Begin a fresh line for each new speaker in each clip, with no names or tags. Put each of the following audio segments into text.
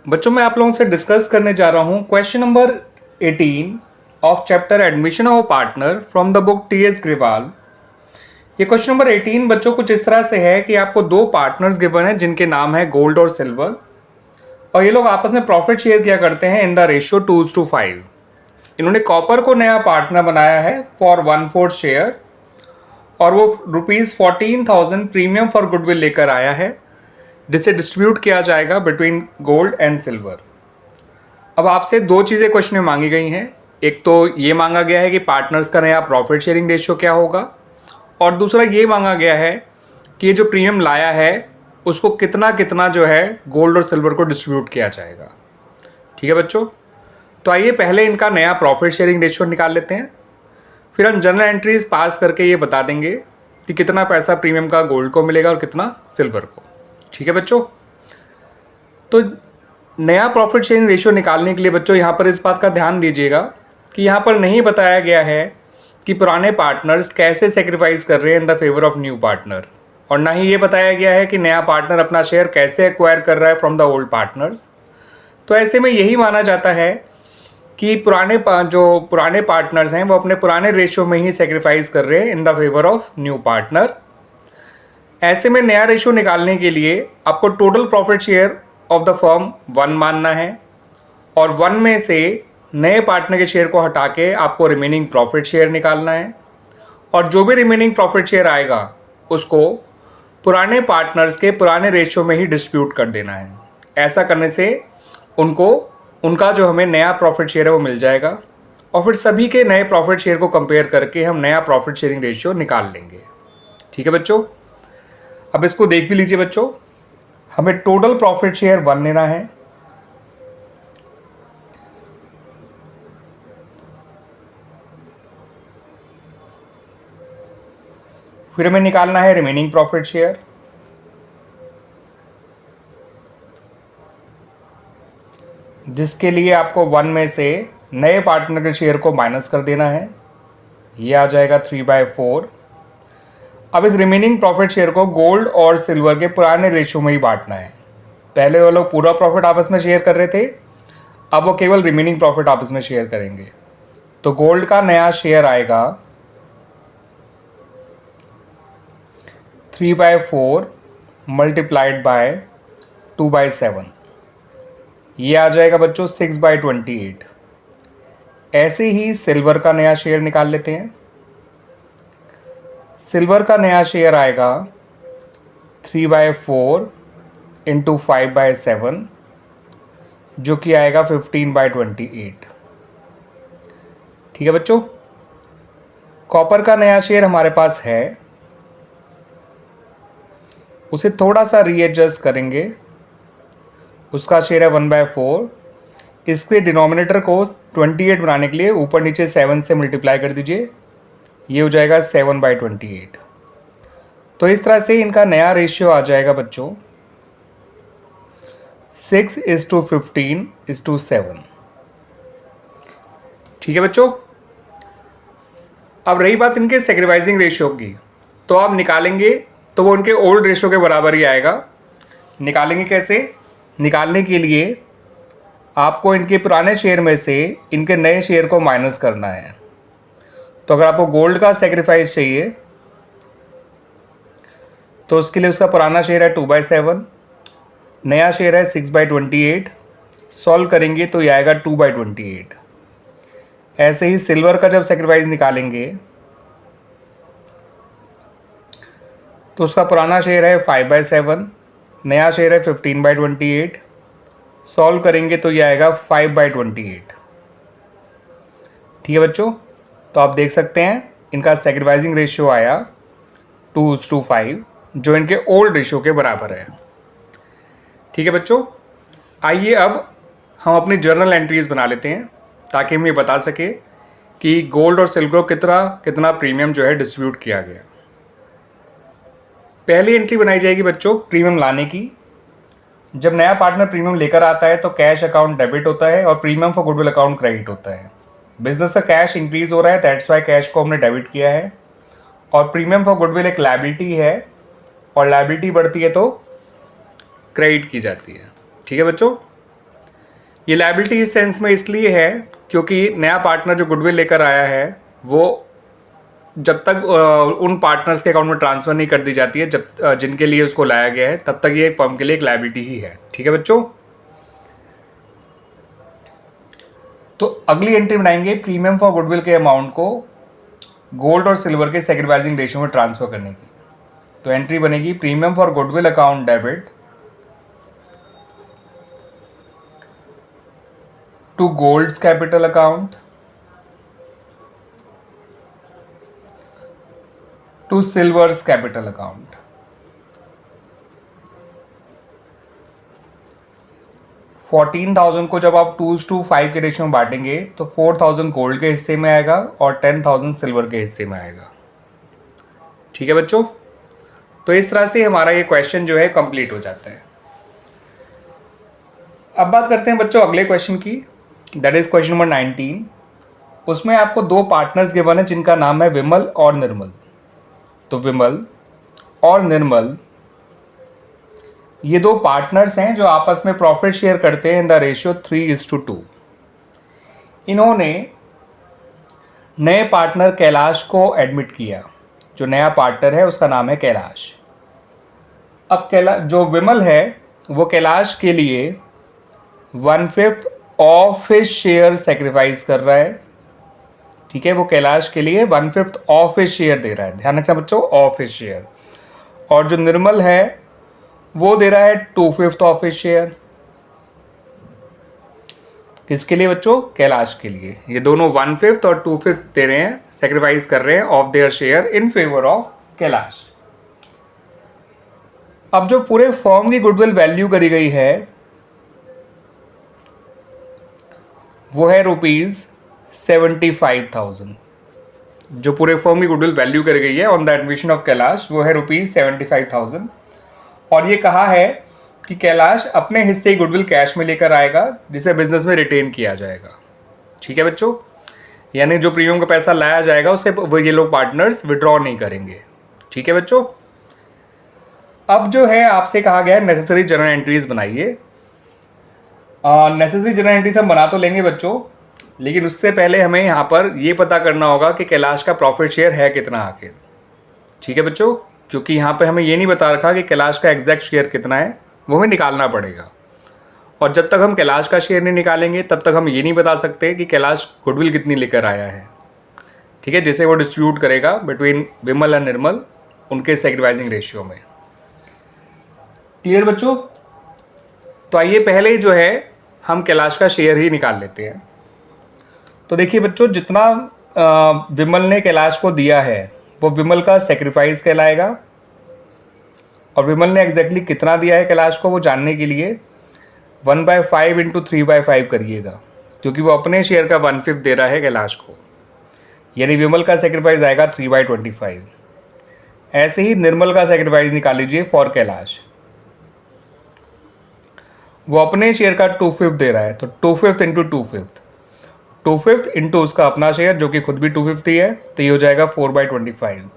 बच्चों मैं आप लोगों से डिस्कस करने जा रहा हूँ question number 18 of chapter admission of partner from the book T.S.. Grewal. ये क्वेश्चन नंबर 18 बच्चों कुछ इस तरह से है कि आपको दो पार्टनर्स गिवन है जिनके नाम है गोल्ड और सिल्वर, और ये लोग आपस में प्रॉफिट शेयर किया करते हैं इन द रेशियो 2:5। इन्होंने कॉपर को नया पार्टनर बनाया है फॉर 1/4 शेयर, और वो ₹14,000 प्रीमियम फॉर गुडविल लेकर आया है जिसे डिस्ट्रीब्यूट किया जाएगा बिटवीन गोल्ड एंड सिल्वर। अब आपसे दो चीज़ें क्वेश्चन में मांगी गई हैं। एक तो ये मांगा गया है कि पार्टनर्स का नया प्रॉफिट शेयरिंग रेशियो क्या होगा, और दूसरा ये मांगा गया है कि ये जो प्रीमियम लाया है उसको कितना कितना जो है गोल्ड और सिल्वर को डिस्ट्रीब्यूट किया जाएगा। ठीक है बच्चों, तो आइए पहले इनका नया प्रॉफिट शेयरिंग रेशियो निकाल लेते हैं, फिर हम जनरल एंट्रीज पास करके ये बता देंगे कि कितना पैसा प्रीमियम का गोल्ड को मिलेगा और कितना सिल्वर को। ठीक है बच्चों, तो नया प्रॉफिट शेयरिंग रेशियो निकालने के लिए बच्चों यहाँ पर इस बात का ध्यान दीजिएगा कि यहाँ पर नहीं बताया गया है कि पुराने पार्टनर्स कैसे सेक्रीफाइस कर रहे हैं in the favour of new partner, और ना ही ये बताया गया है कि नया पार्टनर अपना शेयर कैसे एक्वायर कर रहा है फ्रॉम द ओल्ड पार्टनर्स। तो ऐसे में यही माना जाता है कि जो पुराने पार्टनर्स हैं वो अपने पुराने रेशियो में ही सेक्रीफाइस कर रहे हैं in the favour of new partner. ऐसे में नया रेशियो निकालने के लिए आपको total profit share of the firm 1 मानना है, और 1 में से नए पार्टनर के शेयर को हटा के आपको रिमेनिंग प्रॉफिट शेयर निकालना है, और जो भी रिमेनिंग प्रॉफिट शेयर आएगा उसको पुराने पार्टनर्स के पुराने रेशियो में ही डिस्ट्रीब्यूट कर देना है। ऐसा करने से उनका जो हमें नया प्रॉफिट शेयर है वो मिल जाएगा, और फिर सभी के नए प्रॉफिट शेयर को कंपेयर करके हम नया प्रॉफिट शेयरिंग रेशियो निकाल लेंगे। ठीक है बच्चों, अब इसको देख भी लीजिए बच्चों, हमें टोटल प्रॉफिट शेयर 1 लेना है, फिर हमें निकालना है रिमेनिंग प्रॉफिट शेयर, जिसके लिए आपको 1 में से नए पार्टनर के शेयर को माइनस कर देना है, ये आ जाएगा 3/4। अब इस रिमेनिंग प्रॉफिट शेयर को गोल्ड और सिल्वर के पुराने रेशियो में ही बांटना है। पहले वो लोग पूरा प्रॉफिट आपस में शेयर कर रहे थे, अब वो केवल रिमेनिंग प्रॉफिट आपस में शेयर करेंगे। तो गोल्ड का नया शेयर आएगा 3/4 मल्टीप्लाइड बाय 2/7, ये आ जाएगा बच्चों 6/28। ऐसे ही सिल्वर का नया शेयर निकाल लेते हैं। सिल्वर का नया शेयर आएगा 3/4 इंटू 5/7, जो कि आएगा 15/28। ठीक है बच्चों, कॉपर का नया शेयर हमारे पास है, उसे थोड़ा सा रीएडजस्ट करेंगे। उसका शेयर है 1/4। इसके डिनोमिनेटर को 28 बनाने के लिए ऊपर नीचे 7 से मल्टीप्लाई कर दीजिए, ये हो जाएगा 7/28। तो इस तरह से इनका नया रेशियो आ जाएगा बच्चों 6:15:7। ठीक है बच्चों, अब रही बात इनके सेक्रीफाइसिंग रेशियो की, तो आप निकालेंगे तो वो उनके ओल्ड रेशियो के बराबर ही आएगा। निकालेंगे कैसे? निकालने के लिए आपको इनके पुराने शेयर में से इनके नए शेयर को माइनस करना है। तो अगर आपको गोल्ड का सेक्रीफाइस चाहिए तो उसके लिए उसका पुराना शेयर है 2/7, नया शेयर है 6/28। सॉल्व करेंगे तो ये आएगा 2/28। ऐसे ही सिल्वर का जब सेक्रीफाइस निकालेंगे तो उसका पुराना शेयर है 5/7, नया शेयर है 15/28। सॉल्व करेंगे तो ये आएगा 5/28। ठीक है बच्चों, तो आप देख सकते हैं इनका सेक्रीफाइसिंग रेशियो आया 2:5, जो इनके ओल्ड रेशियो के बराबर है। ठीक है बच्चों, आइए अब हम अपनी जर्नल एंट्रीज बना लेते हैं ताकि हम ये बता सके कि गोल्ड और सिल्वर को कितना प्रीमियम जो है डिस्ट्रीब्यूट किया गया। पहली एंट्री बनाई जाएगी बच्चों प्रीमियम लाने की। जब नया पार्टनर प्रीमियम लेकर आता है तो कैश अकाउंट डेबिट होता है और premium for goodwill account credit होता है। बिजनेस का कैश इंक्रीज हो रहा है, दैट्स वाई कैश को हमने डेबिट किया है, और प्रीमियम फॉर गुडविल एक लायबिलिटी है, और लायबिलिटी बढ़ती है तो क्रेडिट की जाती है। ठीक है बच्चों, ये लायबिलिटी इस सेंस में इसलिए है क्योंकि नया पार्टनर जो गुडविल लेकर आया है वो जब तक उन पार्टनर्स के अकाउंट में ट्रांसफ़र नहीं कर दी जाती है जब जिनके लिए उसको लाया गया है, तब तक ये फर्म के लिए एक लायबिलिटी ही है। ठीक है बच्चों, तो अगली एंट्री बनाएंगे प्रीमियम फॉर गुडविल के अमाउंट को गोल्ड और सिल्वर के सेक्रीफाइसिंग रेशियो में ट्रांसफ़र करने की। तो एंट्री बनेगी premium for goodwill account debit to gold's capital account to silver's capital account. $14,000 को जब आप 2:5 के रेशियो में बांटेंगे तो 4,000 गोल्ड के हिस्से में आएगा और 10,000 सिल्वर के हिस्से में आएगा। ठीक है बच्चों, तो इस तरह से हमारा ये क्वेश्चन जो है कंप्लीट हो जाता है। अब बात करते हैं बच्चों अगले क्वेश्चन की, दैट इज क्वेश्चन नंबर 19। उसमें आपको दो पार्टनर्स गिवन है जिनका नाम है विमल और निर्मल। तो विमल और निर्मल ये दो पार्टनर्स हैं जो आपस में प्रॉफिट शेयर करते हैं इन द रेशियो 3:2। इन्होंने नए पार्टनर कैलाश को एडमिट किया। जो नया पार्टनर है उसका नाम है कैलाश। अब जो विमल है वो कैलाश के लिए 1/5 ऑफ हिज शेयर सेक्रीफाइस कर रहा है। ठीक है, वो कैलाश के लिए 1/5 ऑफ हिज शेयर दे रहा है। ध्यान रखना बच्चों, ऑफ हिज शेयर। और जो निर्मल है वो दे रहा है 2/5 ऑफ हिज शेयर। किसके लिए बच्चों? कैलाश के लिए। ये दोनों 1/5 और 2/5 दे रहे हैं, सेक्रीफाइस कर रहे हैं of their share in favour of Kailash. अब जो पूरे फर्म की गुडविल वैल्यू करी गई है वो है ₹75,000। जो पूरे फर्म की गुडविल वैल्यू करी गई है on the admission of Kailash वो है ₹75,000। और ये कहा है कि कैलाश अपने हिस्से की गुडविल कैश में लेकर आएगा जिसे बिजनेस में रिटेन किया जाएगा। ठीक है बच्चों, यानी जो प्रीमियम का पैसा लाया जाएगा उसे वो ये लोग पार्टनर्स विड्रॉ नहीं करेंगे। ठीक है बच्चों, अब जो है आपसे कहा गया है नेसेसरी जर्नल एंट्रीज बनाइए। नेसेसरी जर्नल एंट्रीज हम बना तो लेंगे बच्चों, लेकिन उससे पहले हमें यहाँ पर ये पता करना होगा कि कैलाश का प्रॉफिट शेयर है कितना आखिर। ठीक है बच्चों, क्योंकि यहाँ पे हमें ये नहीं बता रखा कि कैलाश का एग्जैक्ट शेयर कितना है, वो हमें निकालना पड़ेगा। और जब तक हम कैलाश का शेयर नहीं निकालेंगे तब तक हम ये नहीं बता सकते कि कैलाश गुडविल कितनी लेकर आया है। ठीक है, जिसे वो डिस्ट्रीब्यूट करेगा बिटवीन विमल एंड निर्मल उनके सेक्रीफाइसिंग रेशियो में। क्लियर बच्चों? तो आइए पहले जो है हम कैलाश का शेयर ही निकाल लेते हैं। तो देखिए बच्चों, जितना विमल ने कैलाश को दिया है वो विमल का सेक्रीफाइस कहलाएगा। और विमल ने एग्जैक्टली कितना दिया है कैलाश को वो जानने के लिए 1/5 × 3/5 करिएगा, क्योंकि वो अपने शेयर का 1/5 दे रहा है कैलाश को, यानी विमल का सेक्रीफाइस आएगा 3/25। ऐसे ही निर्मल का सेक्रीफाइस निकाल लीजिए फॉर कैलाश। वो अपने शेयर का 2/5 दे रहा है, तो 2/5 × 2/5, 2/5 इंटू उसका अपना शेयर जो कि खुद भी 2/5 है, तो ये हो जाएगा 4/25।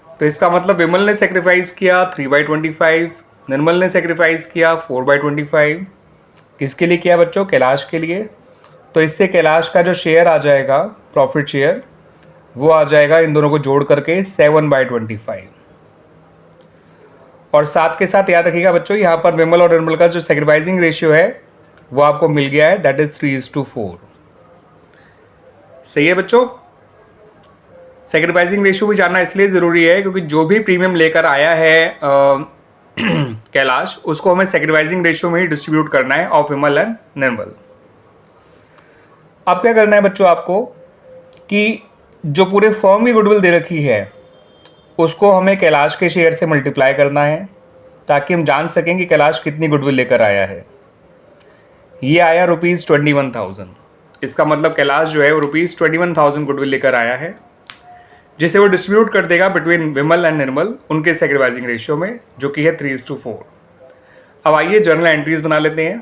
तो इसका मतलब विमल ने सेक्रीफाइस किया 3/25, निर्मल ने सेक्रीफाइस किया 4/25। किसके लिए किया बच्चों? कैलाश के लिए। तो इससे कैलाश का जो शेयर आ जाएगा प्रॉफिट शेयर वो आ जाएगा इन दोनों को जोड़ करके 7/25। और साथ के साथ याद रखिएगा बच्चों, यहाँ पर विमल और निर्मल का जो सेक्रीफाइसिंग रेशियो है वो आपको मिल गया है, दैट इज 3:4। सही है बच्चों? सेक्रीफाइसिंग रेशियो भी जानना इसलिए ज़रूरी है क्योंकि जो भी प्रीमियम लेकर आया है कैलाश, उसको हमें सेक्रीफाइसिंग रेशियो में ही डिस्ट्रीब्यूट करना है ऑफ विमल एंड निर्मल। अब क्या करना है बच्चों आपको कि जो पूरे फर्म की गुडविल दे रखी है उसको हमें कैलाश के शेयर से मल्टीप्लाई करना है ताकि हम जान सकें कि कैलाश कितनी गुडविल लेकर आया है। ये आया ₹21,000। इसका मतलब कैलाश जो है वो ₹21,000 गुडविल लेकर आया है, जिसे वो डिस्ट्रीब्यूट कर देगा बिटवीन विमल एंड निर्मल उनके सेक्रीफाइसिंग रेशियो में, जो कि है 3:4। अब आइए जर्नल एंट्रीज बना लेते हैं।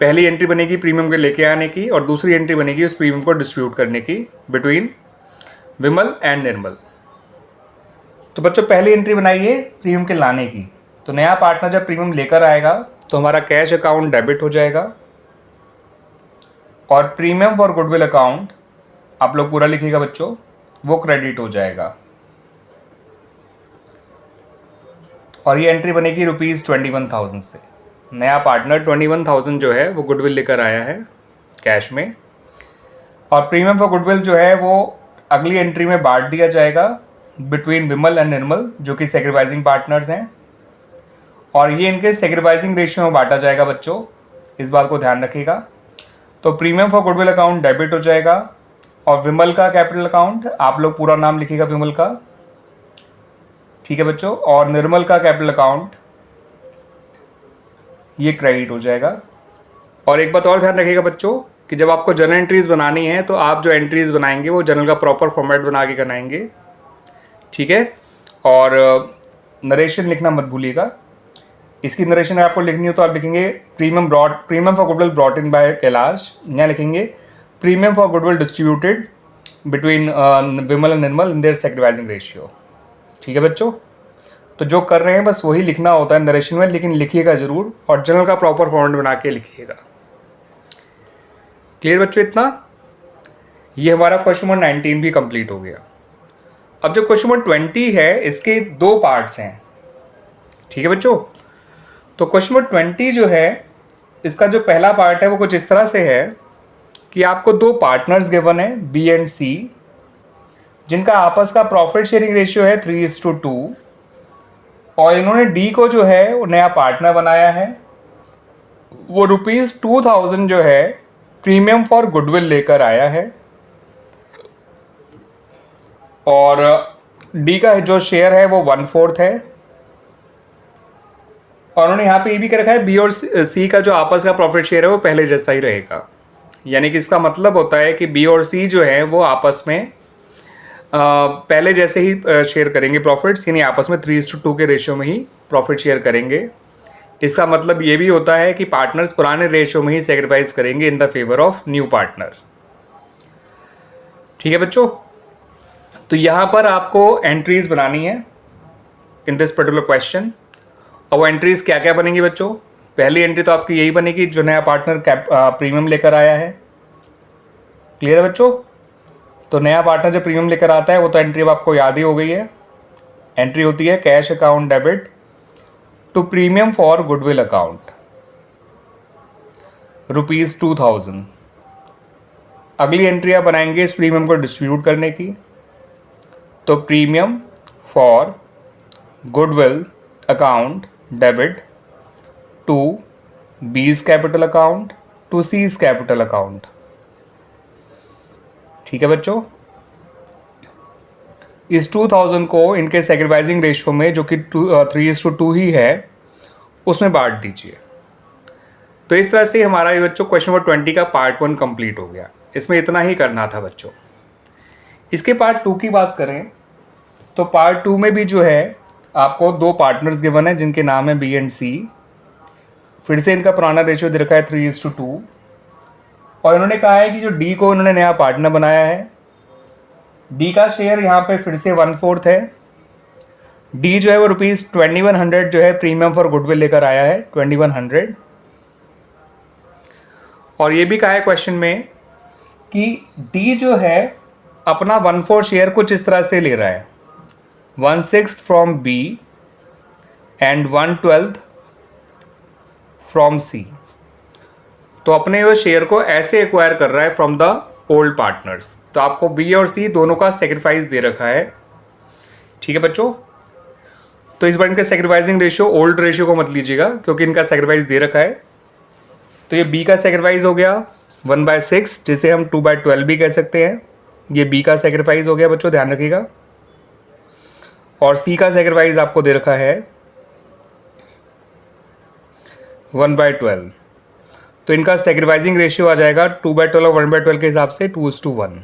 पहली एंट्री बनेगी प्रीमियम के लेके आने की और दूसरी एंट्री बनेगी उस प्रीमियम को डिस्ट्रीब्यूट करने की बिटवीन विमल एंड निर्मल। तो बच्चों पहली एंट्री बनाइए प्रीमियम के लाने की। तो नया पार्टनर जब प्रीमियम लेकर आएगा तो हमारा कैश अकाउंट डेबिट हो जाएगा और प्रीमियम फॉर गुडविल अकाउंट आप लोग पूरा लिखिएगा बच्चों, वो क्रेडिट हो जाएगा। और ये एंट्री बनेगी ₹21,000 से। नया पार्टनर 21,000 जो है वो गुडविल लेकर आया है कैश में, और प्रीमियम फॉर गुडविल जो है वो अगली एंट्री में बांट दिया जाएगा बिटवीन विमल एंड निर्मल जो कि सेक्रीफाइसिंग पार्टनर्स हैं, और ये इनके सेक्रीफाइसिंग रेशियो में बांटा जाएगा बच्चों, इस बात को ध्यान रखिएगा। तो premium for goodwill account debit हो जाएगा और विमल का कैपिटल अकाउंट आप लोग पूरा नाम लिखिएगा विमल का, ठीक है बच्चों, और निर्मल का कैपिटल अकाउंट ये क्रेडिट हो जाएगा। और एक बात और ध्यान रखिएगा बच्चों कि जब आपको जर्नल एंट्रीज बनानी है तो आप जो एंट्रीज बनाएंगे वो जर्नल का प्रॉपर फॉर्मेट बना के बनाएंगे, ठीक है। और नरेशन लिखना मत भूलिएगा। इसकी नरेशन आपको लिखनी हो तो आप लिखेंगे premium for goodwill brought in by Kailash, यहाँ लिखेंगे premium for goodwill distributed between Vimal and Nirmal in their sacrificing ratio, ठीक है बच्चों। तो जो कर रहे हैं बस वही लिखना होता है नरेशन में, लेकिन लिखिएगा जरूर और जर्नल का प्रॉपर फॉर्मेट बना के लिखिएगा। क्लियर बच्चों इतना? ये हमारा क्वेश्चन नंबर 19 भी कंप्लीट हो गया। अब जो क्वेश्चन नंबर 20 है इसके दो पार्ट्स हैं, ठीक है बच्चों। तो क्वेश्चन नंबर 20 जो है इसका जो पहला पार्ट है वो कुछ इस तरह से है कि आपको दो पार्टनर्स गिवन है बी एंड सी, जिनका आपस का प्रॉफिट शेयरिंग रेशियो है 3:2, और इन्होंने डी को जो है वो नया पार्टनर बनाया है, वो ₹2,000 जो है प्रीमियम फॉर गुडविल लेकर आया है, और डी का जो शेयर है वो 1/4 है, और उन्होंने यहाँ पे ये भी कर रखा है बी और सी का जो आपस का प्रॉफिट शेयर है वो पहले जैसा ही रहेगा। यानी कि इसका मतलब होता है कि बी और सी जो है वो आपस में पहले जैसे ही शेयर करेंगे प्रॉफिट्स, यानी आपस में 3:2 के रेशियो में ही प्रॉफिट शेयर करेंगे। इसका मतलब ये भी होता है कि पार्टनर्स पुराने रेशियो में ही सेक्रीफाइस करेंगे in the favour of new partner, ठीक है बच्चों। तो यहाँ पर आपको एंट्रीज बनानी है इन दिस पर्टिकुलर क्वेश्चन, और वो एंट्रीज क्या क्या बनेंगी बच्चों? पहली एंट्री तो आपकी यही बनेगी जो नया पार्टनर प्रीमियम लेकर आया है, क्लियर है बच्चों। तो नया पार्टनर जो प्रीमियम लेकर आता है वो तो एंट्री अब आपको याद ही हो गई है। एंट्री होती है cash account debit to premium for goodwill account ₹2,000। अगली एंट्री आप बनाएंगे इस प्रीमियम को डिस्ट्रीब्यूट करने की, तो premium for goodwill account debit to B's capital account to C's capital account, ठीक है बच्चों। इस 2,000 को इनके सेक्रीफाइसिंग रेशियो में जो कि 3:2 ही है उसमें बांट दीजिए। तो इस तरह से हमारा ये बच्चों क्वेश्चन नंबर 20 का पार्ट 1 कंप्लीट हो गया। इसमें इतना ही करना था बच्चों। इसके पार्ट 2 की बात करें तो पार्ट 2 में भी जो है आपको दो पार्टनर्स गिवन है जिनके नाम है बी एंड सी। फिर से इनका पुराना रेशियो दे रखा है 3:2, और इन्होंने कहा है कि जो डी को इन्होंने नया पार्टनर बनाया है, डी का शेयर यहाँ पे फिर से 1/4 है। डी जो है वो ₹2100 जो है प्रीमियम फॉर गुडविल लेकर आया है, 2100। और ये भी कहा है क्वेश्चन में कि डी जो है अपना 1/4 शेयर कुछ इस तरह से ले रहा है, 1/6 फ्रॉम बी एंड 1/12 फ्रॉम सी। तो अपने वो शेयर को ऐसे एक्वायर कर रहा है फ्रॉम द ओल्ड पार्टनर्स। तो आपको बी और सी दोनों का सेक्रीफाइस दे रखा है, ठीक है बच्चों। तो इस बार इनका सेक्रीफाइसिंग रेशियो ओल्ड रेशियो को मत लीजिएगा क्योंकि इनका सेक्रीफाइस दे रखा है। तो ये बी का सेक्रीफाइस हो गया 1/6, जिसे हम 2/12 भी कह सकते हैं। ये बी का सेक्रीफाइस हो गया बच्चों, ध्यान रखिएगा। और सी का सेक्रीफाइस आपको दे रखा है 1/12। तो इनका सेक्रीफाइसिंग रेशियो आ जाएगा 2/12 और 1/12 के हिसाब से 2:1।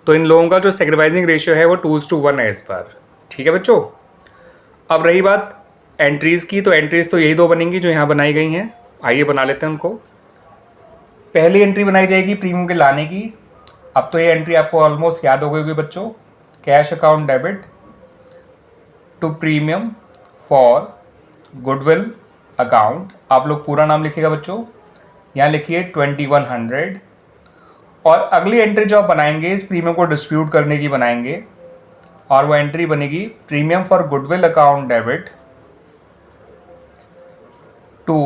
तो इन लोगों का जो सेक्रीफाइसिंग रेशियो है वो 2:1 है इस बार, ठीक है बच्चों। अब रही बात एंट्रीज़ की, तो एंट्रीज़ तो यही दो बनेंगी जो यहाँ बनाई गई हैं। आइए बना लेते हैं उनको। पहली एंट्री बनाई जाएगी प्रीमियम के लाने की। अब तो ये एंट्री आपको ऑलमोस्ट याद हो गई होगी बच्चों, cash account debit to premium for goodwill account, आप लोग पूरा नाम लिखिएगा बच्चों, यहाँ लिखिए 2100, और अगली एंट्री जो आप बनाएंगे इस प्रीमियम को डिस्ट्रीब्यूट करने की बनाएंगे, और वो एंट्री बनेगी premium for goodwill account debit to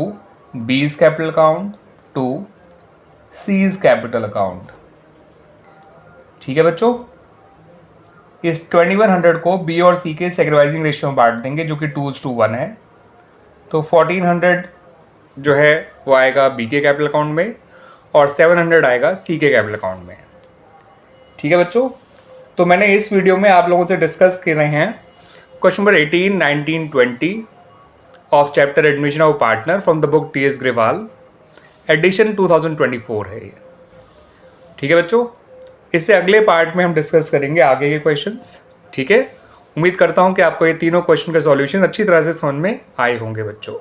B's capital account to C's capital account. ठीक है बच्चों, इस 2100 को बी और सी के सेक्रीफाइसिंग रेशियो में बांट देंगे जो कि 2:1 है। तो 1400 जो है वो आएगा बी के कैपिटल अकाउंट में और 700 आएगा सी के कैपिटल अकाउंट में। ठीक है बच्चों, तो मैंने इस वीडियो में आप लोगों से डिस्कस कर रहे हैं question number 18, 19, 20 of chapter admission of partner from the book T S Grewal, edition 2024 है ये। ठीक है बच्चों, इससे अगले पार्ट में हम डिस्कस करेंगे आगे के क्वेश्चंस। ठीक है, उम्मीद करता हूं कि आपको ये तीनों क्वेश्चन के सॉल्यूशन अच्छी तरह से समझ में आए होंगे बच्चों।